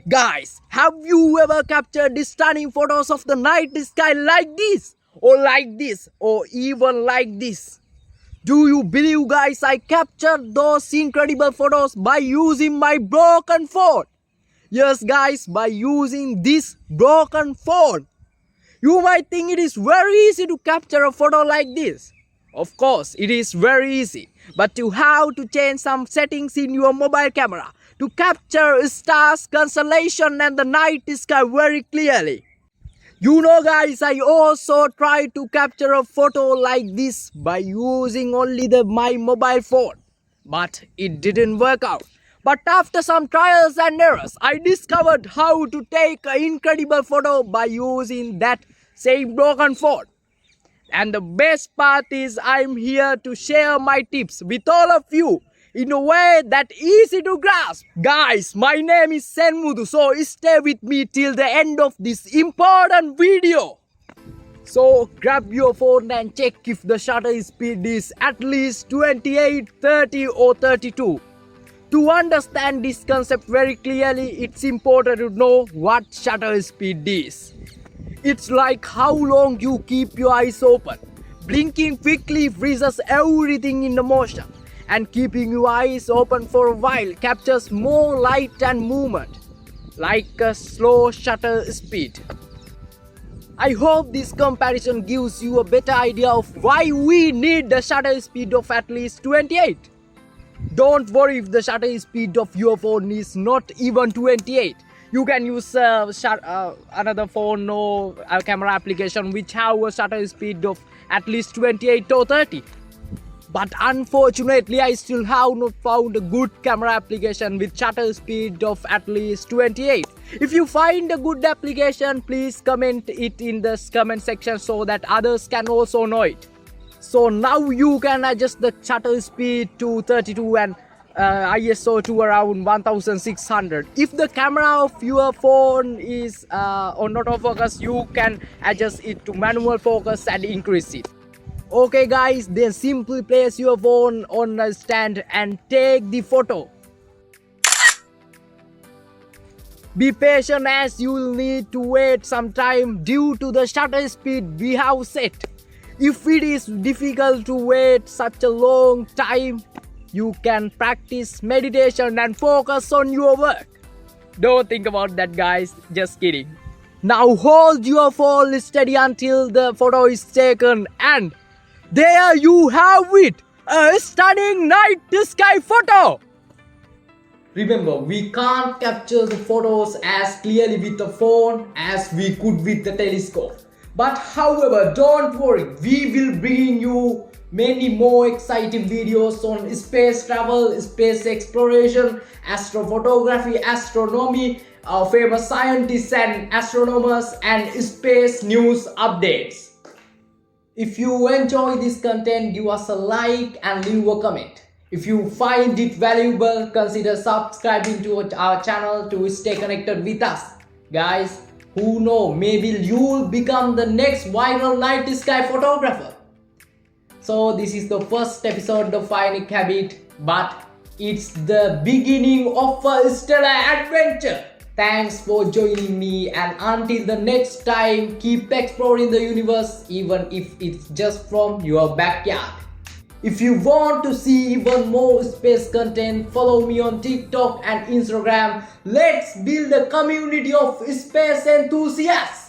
Guys, have you ever captured stunning photos of the night sky like this? Or like this? Or even like this? Do you believe, guys, I captured those incredible photos by using my broken phone? Yes, guys, by using this broken phone. You might think it is very easy to capture a photo like this. Of course, it is very easy. But you have to change some settings in your mobile camera to capture stars, constellation and the night sky very clearly. You know, guys, I also tried to capture a photo like this by using only my mobile phone. But it didn't work out. But after some trials and errors, I discovered how to take an incredible photo by using that same broken phone. And the best part is I'm here to share my tips with all of you in a way that easy to grasp. Guys, my name is Senmuthu, so stay with me till the end of this important video. So grab your phone and check if the shutter speed is at least 28, 30 or 32. To understand this concept very clearly, it's important to know what shutter speed is. It's like how long you keep your eyes open. Blinking quickly freezes everything in the motion, and keeping your eyes open for a while captures more light and movement, like a slow shutter speed. I hope this comparison gives you a better idea of why we need the shutter speed of at least 28. Don't worry if the shutter speed of your phone is not even 28. You can use another phone or a camera application which have a shutter speed of at least 28 or 30. But unfortunately, I still have not found a good camera application with shutter speed of at least 28. If you find a good application, please comment it in the comment section so that others can also know it. So now you can adjust the shutter speed to 32 and ISO to around 1600. If the camera of your phone is on autofocus, you can adjust it to manual focus and increase it. Okay guys, then simply place your phone on a stand and take the photo. Be patient as you will need to wait some time due to the shutter speed we have set. If it is difficult to wait such a long time, you can practice meditation and focus on your work. Don't think about that, guys, just kidding. Now hold your phone steady until the photo is taken, and there you have it, a stunning night sky photo. Remember, we can't capture the photos as clearly with the phone as we could with the telescope. But however, don't worry, we will bring you many more exciting videos on space travel, space exploration, astrophotography, astronomy, famous scientists and astronomers, and space news updates. If you enjoy this content, give us a like and leave a comment. If you find it valuable, consider subscribing to our channel to stay connected with us. Guys, who knows, maybe you'll become the next viral night sky photographer. So this is the first episode of Phoenix Habit, but it's the beginning of a stellar adventure. Thanks for joining me, and until the next time, keep exploring the universe, even if it's just from your backyard. If you want to see even more space content, follow me on TikTok and Instagram. Let's build a community of space enthusiasts.